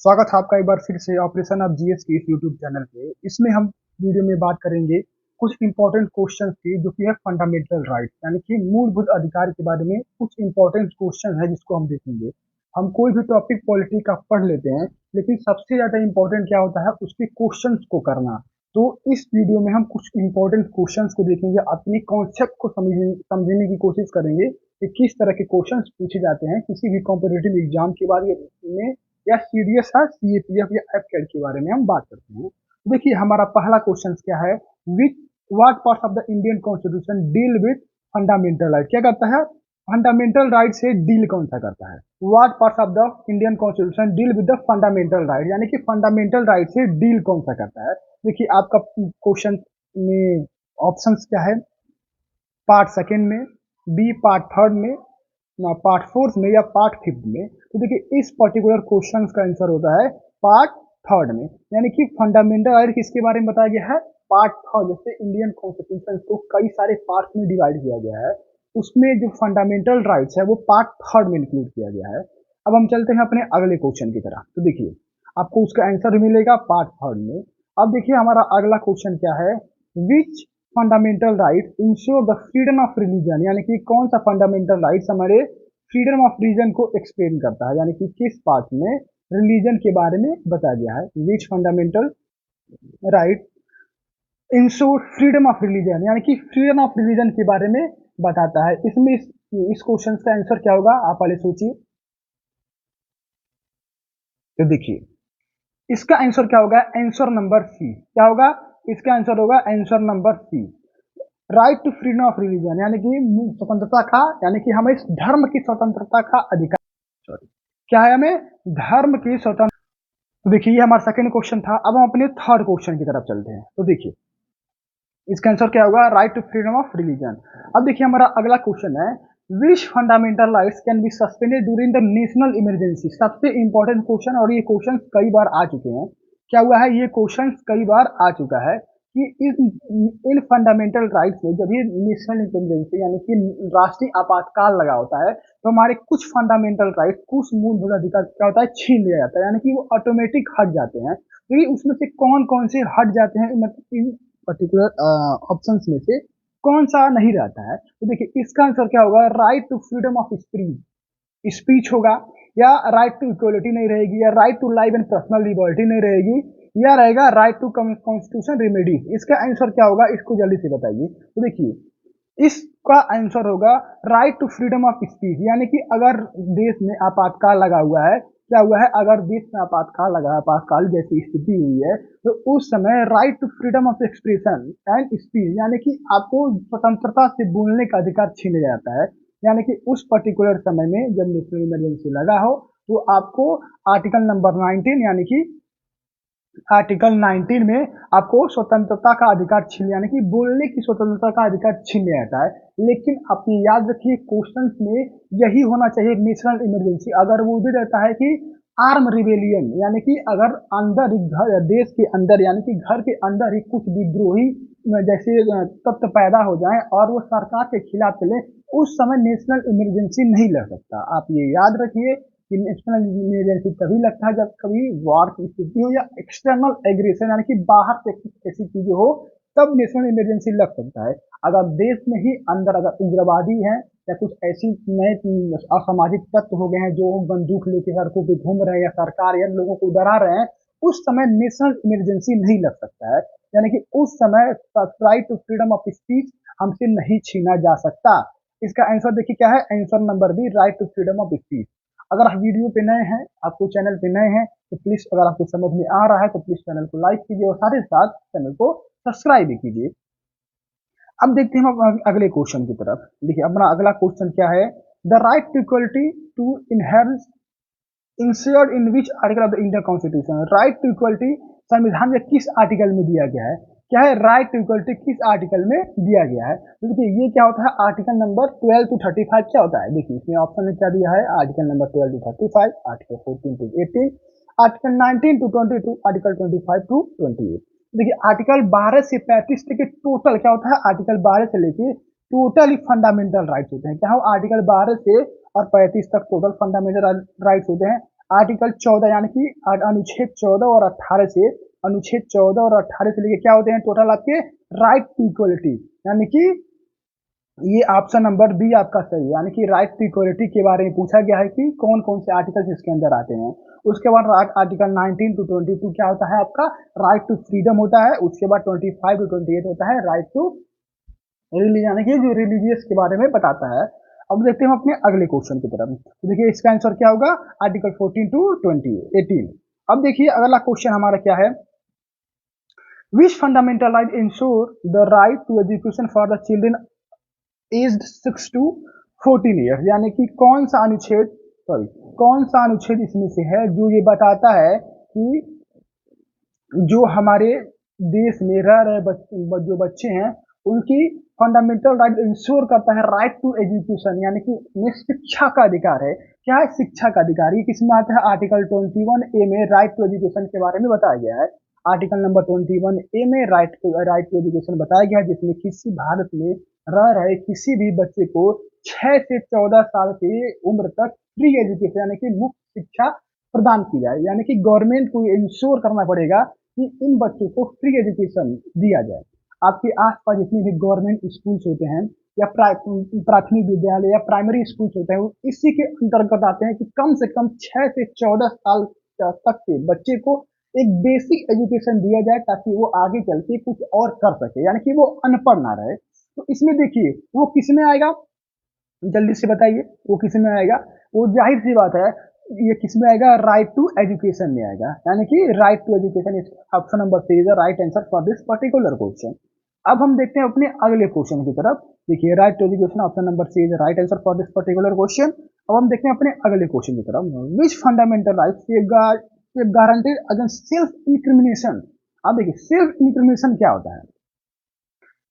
स्वागत है आपका एक बार फिर से ऑपरेशन ऑफ जीएस के इस यूट्यूब चैनल पे। इसमें हम वीडियो में बात करेंगे कुछ इंपॉर्टेंट क्वेश्चन की, जो कि है फंडामेंटल राइट यानी कि मूलभूत अधिकार के बारे में कुछ इंपॉर्टेंट क्वेश्चन है जिसको हम देखेंगे। हम कोई भी टॉपिक पॉलिटी का पढ़ लेते हैं, लेकिन सबसे ज्यादा इंपॉर्टेंट क्या होता है, उसके क्वेश्चन को करना। तो इस वीडियो में हम कुछ इंपॉर्टेंट क्वेश्चन को देखेंगे, अपने कॉन्सेप्ट को समझने की कोशिश करेंगे कि किस तरह के क्वेश्चन पूछे जाते हैं किसी भी कॉम्पिटेटिव एग्जाम के बारे में, या सीडीएस है, सीएपीएफ या एफकेट के बारे में हम बात करते हैं। तो देखिए हमारा पहला क्वेश्चन क्या है, विच what part of the Indian constitution deal with fundamental right. क्या करता है, फंडामेंटल राइट से डील कौन सा करता है। What part of the Indian constitution deal with the fundamental right, यानी कि फंडामेंटल राइट से डील कौन सा करता है। देखिए आपका क्वेश्चन में ऑप्शंस क्या है, पार्ट सेकेंड में, बी पार्ट थर्ड में, ना पार्ट फोर्थ में या पार्ट फिफ्थ में। तो देखिए इस पर्टिकुलर क्वेश्चन का आंसर होता है पार्ट थर्ड में, यानी कि फंडामेंटल राइट किसके बारे में बताया गया है, पार्ट थर्ड। जैसे इंडियन कॉन्स्टिट्यूशन को कई सारे पार्ट में डिवाइड किया गया है, उसमें जो फंडामेंटल राइट्स है वो पार्ट थर्ड में इंक्लूड किया गया है। अब हम चलते हैं अपने अगले क्वेश्चन की तरफ। तो देखिए आपको उसका आंसर मिलेगा पार्ट थर्ड में। अब देखिए हमारा अगला क्वेश्चन क्या है, which fundamental right ensure the freedom of religion, यानी कि कौन सा फंडामेंटल राइट्स हमारे फ्रीडम ऑफ रिलीजन को एक्सप्लेन करता है, यानी कि किस पार्ट में रिलीजन के बारे में बताया गया है। Which fundamental right ensure freedom of religion, यानी कि फ्रीडम ऑफ रिलीजन के बारे में बताता है। इसमें इस क्वेश्चन का आंसर क्या होगा, आप पहले सोचिए। तो देखिए इसका आंसर क्या होगा, आंसर नंबर सी। क्या होगा, इसका आंसर होगा answer number C, right to freedom of religion, यानी कि स्वतंत्रता का, यानी कि हमें इस धर्म की स्वतंत्रता का अधिकार, सॉरी क्या है, हमें धर्म की स्वतंत्र। तो देखिए ये हमारा सेकंड क्वेश्चन था। अब हम अपने थर्ड क्वेश्चन की तरफ चलते हैं। तो देखिए इसका आंसर क्या होगा, right to freedom of religion. अब देखिए हमारा अगला क्वेश्चन है, which fundamental rights can be suspended during the national emergency. सबसे इंपॉर्टेंट क्वेश्चन, और ये क्वेश्चन कई बार आ चुके हैं। क्या हुआ है, ये क्वेश्चन कई बार आ चुका है कि इन फंडामेंटल राइट्स में जब ये नेशनल इमरजेंसी यानी कि राष्ट्रीय आपातकाल लगा होता है, तो हमारे कुछ फंडामेंटल राइट्स, कुछ मूलभूत अधिकार क्या होता है, छीन लिया जाता है, यानी कि वो ऑटोमेटिक हट जाते हैं। तो ये उसमें से कौन कौन से हट जाते हैं, मतलब इन पर्टिकुलर ऑप्शंस में से कौन सा नहीं रहता है। तो देखिए इसका आंसर क्या होगा, right to freedom of speech, speech होगा, या राइट टू इक्वलिटी नहीं रहेगी, या right to life and personal liberty नहीं रहेगी, या रहेगा राइट टू कॉन्स्टिट्यूशन रेमेडी। इसका आंसर क्या होगा, इसको जल्दी से बताइए। तो देखिए इसका आंसर होगा right to freedom of speech, यानी कि अगर देश में आपातकाल लगा हुआ है, क्या हुआ है, अगर देश में आपातकाल लगा, आपातकाल जैसी स्थिति हुई है, तो उस समय right to freedom of expression and speech, यानी कि आपको स्वतंत्रता से बोलने का अधिकार छीन जाता है। यानी कि उस पर्टिकुलर समय में जब नेशनल इमरजेंसी लगा हो, तो आपको आर्टिकल नंबर 19 यानी कि आर्टिकल 19 में आपको स्वतंत्रता का अधिकार छीन, यानी कि बोलने की स्वतंत्रता का अधिकार छीन लिया जाता है। लेकिन आप ये याद रखिए क्वेश्चन में यही होना चाहिए, नेशनल इमरजेंसी अगर वो भी रहता है कि आर्म रिवेलियन, यानी कि अगर अंदर ही घर, देश के अंदर यानी कि घर के अंदर ही कुछ विद्रोही जैसे तत्व पैदा हो जाए और वो सरकार के खिलाफ चले, उस समय नेशनल इमरजेंसी नहीं लग सकता। आप ये याद रखिए कि नेशनल इमरजेंसी तभी लगता है जब कभी वॉर की स्थिति हो या एक्सटर्नल एग्रेशन, यानी कि बाहर से कुछ ऐसी चीजें हो, तब नेशनल इमरजेंसी लग सकता है। अगर देश में ही अंदर अगर उग्रवादी है या कुछ ऐसी नए असामाजिक तत्व हो गए हैं जो बंदूक लेके सड़कों पे घूम रहे हैं या सरकार या लोगों को डरा रहे हैं, उस समय नेशनल इमरजेंसी नहीं लग सकता है। यानी कि उस समय right to freedom of speech हमसे नहीं छीना जा सकता। इसका आंसर देखिए क्या है, answer number B, right to freedom of speech. अगर आप वीडियो पे नए हैं, आपको चैनल पे नए हैं, तो प्लीज अगर आपको समझ में आ रहा है तो प्लीज चैनल को लाइक कीजिए और साथ ही साथ चैनल को सब्सक्राइब भी कीजिए। अब देखते हैं हम अगले क्वेश्चन की तरफ। देखिए अपना अगला क्वेश्चन क्या है, the right to equality to inherit insured in which article of the Indian constitution. Right to equality संविधान के किस आर्टिकल में दिया गया है, क्या है, राइट टू इक्वलिटी किस आर्टिकल में दिया गया है। तो देखिए ये क्या होता है, आर्टिकल नंबर 12 टू 35 क्या होता है। देखिए इसमें ऑप्शन में क्या दिया है, article number 12 to 35, article 14 to 18, article 19 to 22, article 25 to 28। देखिए आर्टिकल 12 से 35 तक के टोटल क्या होता है, आर्टिकल 12 से लेके टोटल फंडामेंटल राइट्स होते हैं। क्या हो, आर्टिकल 12 से और 35 तक टोटल फंडामेंटल राइट्स होते हैं। आर्टिकल 14 यानी कि अनुच्छेद 14 और 18 से, अनुच्छेद 14 और 18 से लेके क्या होते हैं टोटल आपके राइट टू इक्वलिटी, यानी कि ये ऑप्शन नंबर बी आपका सही है, यानी कि राइट टू इक्वलिटी के बारे में पूछा गया है कि कौन कौन से आर्टिकल्स इसके अंदर आते हैं। उसके बाद आर्टिकल 19 टू 22 क्या होता है आपका राइट टू फ्रीडम होता है। उसके बाद 25 टू 28 होता है राइट टू रिलीजन, यानी कि जो रिलीजियस के बारे में बताता है। अब देखते हैं हम अपने अगले क्वेश्चन की तरफ। तो देखिए इसका आंसर क्या होगा आर्टिकल 14 टू 18। अब देखिए अगला क्वेश्चन हमारा क्या है, which fundamental right ensure the right to education for the children aged 6 to 14 years, यानी कि कौन सा अनुच्छेद इसमें से है जो ये बताता है कि जो हमारे देश में रह रहे जो बच्चे हैं उनकी फंडामेंटल राइट इंश्योर करता है राइट टू एजुकेशन, यानी कि उन्हें शिक्षा का अधिकार है। क्या है शिक्षा का अधिकार, ये किसमें आता है आर्टिकल 21A में राइट टू एजुकेशन के बारे में बताया गया है। आर्टिकल नंबर 21A में राइट टू एजुकेशन बताया गया है, जिसमें किसी भारत में रह रहे किसी भी बच्चे को 6 से 14 साल की उम्र तक फ्री एजुकेशन यानी कि मुफ्त शिक्षा प्रदान की जाए, यानी कि गवर्नमेंट को इंश्योर करना पड़ेगा कि इन बच्चों को फ्री एजुकेशन दिया जाए। आपके आसपास जितने भी गवर्नमेंट स्कूल्स होते हैं या प्राथमिक विद्यालय या प्राइमरी स्कूल्स होते हैं वो इसी के अंतर्गत आते हैं कि कम से कम 6 से 14 साल तक के बच्चे को एक बेसिक एजुकेशन दिया जाए ताकि वो आगे चल के कुछ और कर सके, यानी कि वो अनपढ़ ना रहे। तो इसमें देखिए वो किस में आएगा, जल्दी से बताइए वो किस में आएगा, वो जाहिर सी बात है ये किस में आएगा राइट टू एजुकेशन में आएगा, यानी कि right to education is option number C is the right answer for this particular question. अब हम देखते हैं अपने अगले क्वेश्चन की तरफ। देखिए right to education option number C is the right answer for this particular question. अब हम देखते हैं अपने अगले क्वेश्चन की तरफ, which fundamental right guaranteed against self incrimination. अब देखिए सेल्फ इंक्रिमिनेशन क्या होता है,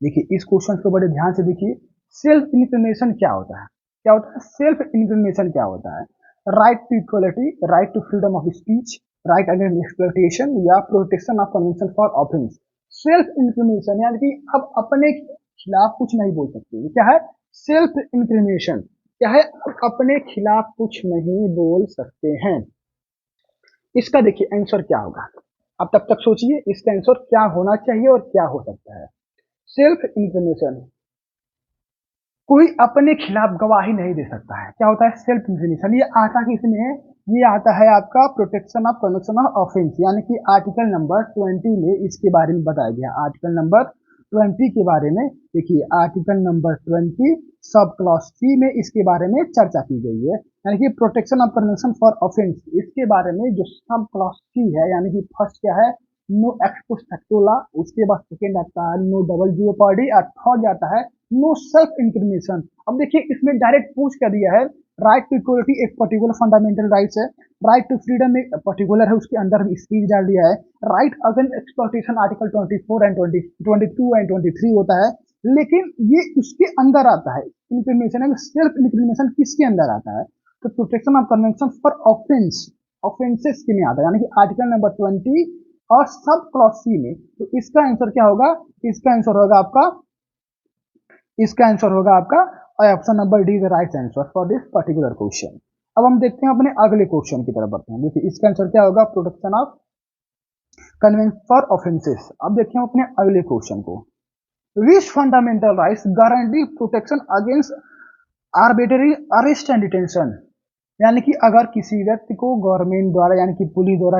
देखिए इस क्वेश्चन को बड़े ध्यान से देखिए। सेल्फ इंक्रिमिनेशन क्या होता है, क्या होता है सेल्फ इंक्रिमिनेशन क्या होता है, right to equality, right to freedom of speech, right against exploitation या protection of convention for offence. Self incrimination यानी कि अब अपने खिलाफ कुछ नहीं बोल सकते, क्या है सेल्फ इंक्रिमिनेशन, क्या है अपने खिलाफ कुछ नहीं बोल सकते हैं। इसका देखिए आंसर क्या होगा, अब तब तक सोचिए इसका आंसर क्या होना चाहिए और क्या हो सकता है। सेल्फ इंक्रिमिनेशन कोई अपने खिलाफ गवाही नहीं दे सकता है, क्या होता है सेल्फ इंक्रिमिनेशन। ये आता किसमें है, ये आता है आपका protection of convention of offence, यानी कि आर्टिकल नंबर 20 में इसके बारे में बताया गया। आर्टिकल नंबर 20 के बारे में देखिए, आर्टिकल नंबर 20 सब क्लॉज 3 में इसके बारे में चर्चा की गई है, यानी कि protection of convention for offence. इसके बारे में जो सब क्लॉज 3 है, यानी कि फर्स्ट क्या है no ex post facto law, उसके बाद सेकेंड आता है नो डबल जीओपार्डी और थर्ड आता है नो सेल्फ इंक्रिमिनेशन। अब देखिए इसमें डायरेक्ट पूछ कर दिया है राइट टू इक्वलिटी एक पर्टिकुलर फंडामेंटल राइट्स है, राइट टू फ्रीडम एक पर्टिकुलर है उसके अंदर स्पीच डाल दिया है, right against exploitation article 24 and 22 and 23 होता है, लेकिन ये उसके अंदर आता है इंक्रिमिनेशन। सेल्फ इंक्रिमिनेशन किसके अंदर आता है, तो protection of convention for offence, offences के में आता है, यानी कि आर्टिकल नंबर 20 और सब क्लॉज सी में। तो इसका आंसर क्या होगा, इसका आंसर होगा आपका, इसका आंसर होगा आपका option number D the right answer for this particular question. अब हम देखते हैं अपने अगले क्वेश्चन की तरफ बढ़ते हैं। देखिए इसका आंसर क्या होगा protection of convention for offences. अब देखते हैं अपने अगले क्वेश्चन को, which fundamental rights guarantee protection against arbitrary arrest and detention, यानी कि अगर किसी व्यक्ति को गवर्नमेंट द्वारा यानी कि पुलिस द्वारा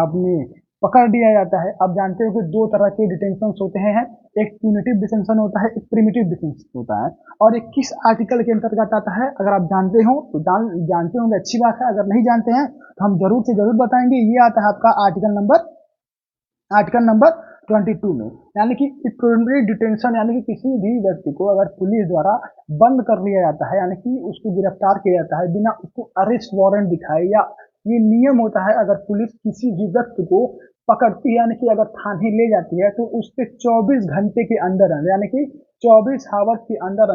अपने पकड़ दिया जाता है। आप जानते हो कि दो तरह के डिटेंशन होते हैं, एक प्यूनिटिव डिटेंशन होता है, एक प्रिमिटिव डिटेंशन होता है, और एक किस आर्टिकल के अंतर्गत आता है अगर आप जानते हो तो जानते होंगे अच्छी बात है, अगर नहीं जानते हैं तो हम जरूर से जरूर बताएंगे। ये आता है आपका आर्टिकल नंबर 22 में, यानी कि प्रिवेंटरी डिटेंशन, यानी कि किसी भी व्यक्ति को अगर पुलिस द्वारा बंद कर लिया जाता है यानी कि उसको गिरफ्तार किया जाता है बिना उसको अरेस्ट वारंट दिखाए, या ये नियम होता है अगर पुलिस किसी भी व्यक्ति को पकड़ती है यानी कि अगर थाने ले जाती है तो उसके 24 घंटे के अंदर यानी कि 24 आवर्स के अंदर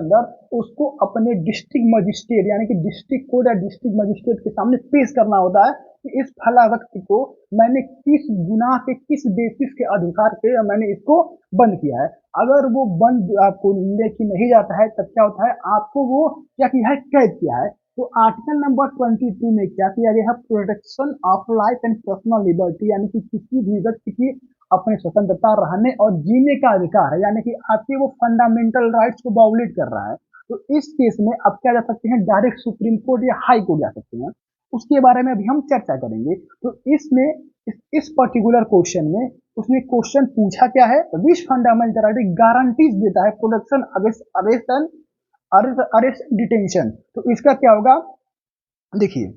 उसको अपने डिस्ट्रिक्ट मजिस्ट्रेट यानी कि डिस्ट्रिक्ट कोर्ट या डिस्ट्रिक्ट मजिस्ट्रेट के सामने पेश करना होता है कि इस फला व्यक्ति को मैंने किस गुनाह के किस बेसिस के अधिकार पे मैंने इसको बंद किया है। अगर वो बंद आपको लेके नहीं जाता है तब क्या होता है, आपको वो क्या किया है कैद किया है, तो आर्टिकल नंबर 22 में क्या किया गया है, protection of life and personal liberty, यानी कि किसी भी व्यक्ति की अपनी स्वतंत्रता रहने और जीने का अधिकार है, यानी कि आपके वो फंडामेंटल राइट्स को वायोलेट कर रहा है। तो इस केस में आप क्या जा सकते हैं, डायरेक्ट सुप्रीम कोर्ट या हाई कोर्ट जा सकते हैं। उसके बारे में अभी हम चर्चा करेंगे। तो इसमें इस पर्टिकुलर क्वेश्चन में उसने क्वेश्चन पूछा क्या है, विच फंडामेंटल राइट गारंटीज देता है protection against arrest and arrest detention. तो इसका क्या होगा, देखिए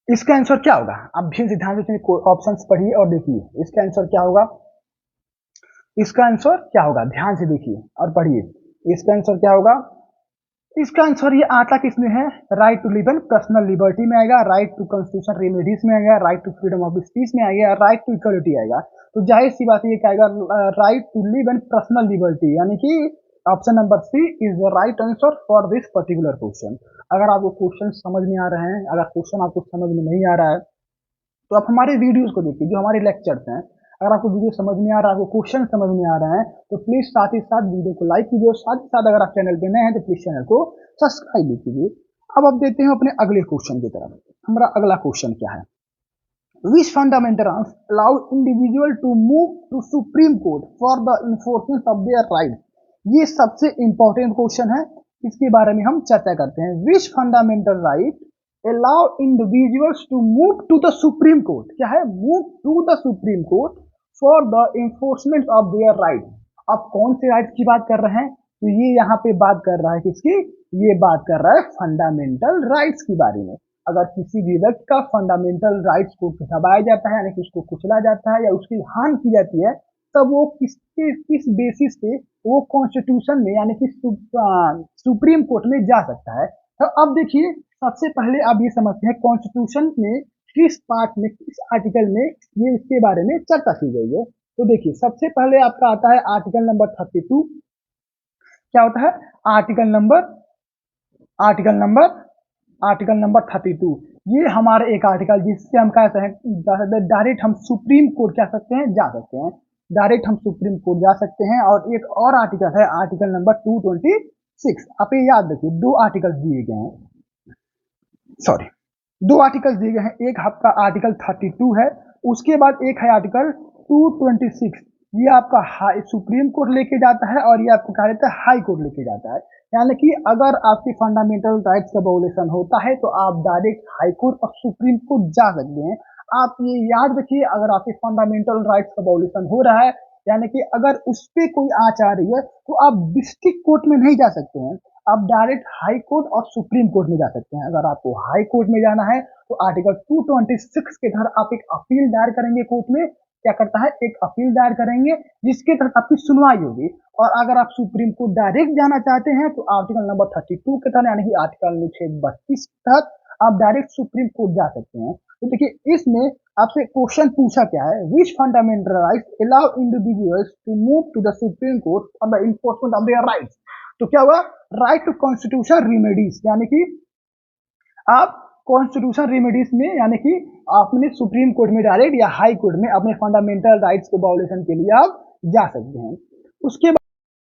इसका आंसर क्या होगा, आप भी ध्यान से ऑप्शंस पढ़िए और देखिए इसका आंसर क्या होगा। इसका आंसर क्या होगा, ध्यान से देखिए और पढ़िए। इसका आंसर क्या होगा, इसका आंसर ये आता किसमें है, right to live and personal liberty में आएगा, राइट टू कॉन्स्टिट्यूशन रेमेडीज में आएगा, right to freedom of speech में आएगा, राइट टू इक्वलिटी आएगा। तो जाहिर सी बात ये क्या आएगा, right to live and personal liberty, यानी कि option number C is the right answer for this particular question. अगर आपको क्वेश्चन समझ में आ रहे हैं, अगर क्वेश्चन आपको समझ में नहीं आ रहा है तो आप हमारे वीडियोस को देखिए, जो हमारे लेक्चर्स हैं। अगर आपको वीडियो समझ में आ रहा है, आपको क्वेश्चन समझ में आ रहा है, तो प्लीज साथ ही साथ वीडियो को लाइक कीजिए और साथ ही साथ अगर आप चैनल पे नए हैं तो प्लीज चैनल को सब्सक्राइब भी कीजिए। अब देते हैं अपने अगले क्वेश्चन की तरफ। हमारा अगला क्वेश्चन क्या है, which fundamental rights allow individual to move to supreme court for the enforcement of their right. ये सबसे इंपॉर्टेंट क्वेश्चन है, इसके बारे में हम चर्चा करते हैं। Which fundamental right allow individuals to move to the supreme court, क्या है, move to the supreme court for the enforcement of their right। अब कौन से राइट की बात कर रहे हैं, तो ये यहाँ पे बात कर रहा है किसकी, ये बात कर रहा है फंडामेंटल राइट्स के बारे में। अगर किसी भी व्यक्ति का फंडामेंटल राइट्स को दबाया जाता है, यानी कि उसको कुचला जाता है या उसकी हानि की जाती है, तब वो किस बेसिस पे वो कॉन्स्टिट्यूशन में यानी कि सुप्रीम कोर्ट में जा सकता है। तो अब देखिए सबसे पहले आप ये समझते हैं कॉन्स्टिट्यूशन में किस पार्ट में, किस आर्टिकल में ये इसके बारे में चर्चा की गई है। तो देखिए सबसे पहले आपका आता है आर्टिकल नंबर 32। क्या होता है, आर्टिकल नंबर 32। ये हमारे एक आर्टिकल जिससे हम कहते हैं डायरेक्ट हम सुप्रीम कोर्ट जा सकते हैं, डायरेक्ट हम सुप्रीम कोर्ट जा सकते हैं। और एक और आर्टिकल है आर्टिकल नंबर 226। आप ये याद रखिए, दो आर्टिकल दिए गए हैं, दो आर्टिकल दिए गए हैं। एक आपका आर्टिकल 32 है, उसके बाद एक है आर्टिकल 226। ये आपका सुप्रीम कोर्ट लेके जाता है और ये आपको क्या रहता है, हाई कोर्ट लेके जाता है। यानी कि अगर आपकी फंडामेंटल राइट्स का वायोलेशन होता है तो आप डायरेक्ट हाई कोर्ट और सुप्रीम कोर्ट जा सकते हैं। आप ये याद रखिए, अगर आपके फंडामेंटल राइट्स का वायोलेशन हो रहा है, यानी कि अगर उस पर कोई आंच आ रही है, तो आप डिस्ट्रिक्ट कोर्ट में नहीं जा सकते हैं, आप डायरेक्ट हाई कोर्ट और सुप्रीम कोर्ट में जा सकते हैं। अगर आपको हाई कोर्ट में जाना है तो आर्टिकल 226 के तहत आप एक अपील दायर करेंगे कोर्ट में। क्या करता है, एक अपील दायर करेंगे जिसके तहत आपकी सुनवाई होगी। और अगर आप सुप्रीम कोर्ट डायरेक्ट जाना चाहते हैं तो आर्टिकल नंबर 32 के तहत यानी कि आर्टिकल 32 के तहत आप डायरेक्ट सुप्रीम कोर्ट जा सकते हैं। तो देखिए इसमें आपसे क्वेश्चन पूछा क्या है, which fundamental rights allow individuals to move to the supreme court for the enforcement of their rights. तो क्या हुआ, राइट टू कॉन्स्टिट्यूशन रेमेडीज, यानी कि आप कॉन्स्टिट्यूशन रेमेडीज में यानी कि आपने सुप्रीम कोर्ट में डायरेक्ट या हाई कोर्ट में अपने फंडामेंटल राइट्स के वायोलेशन के लिए आप जा सकते हैं। उसके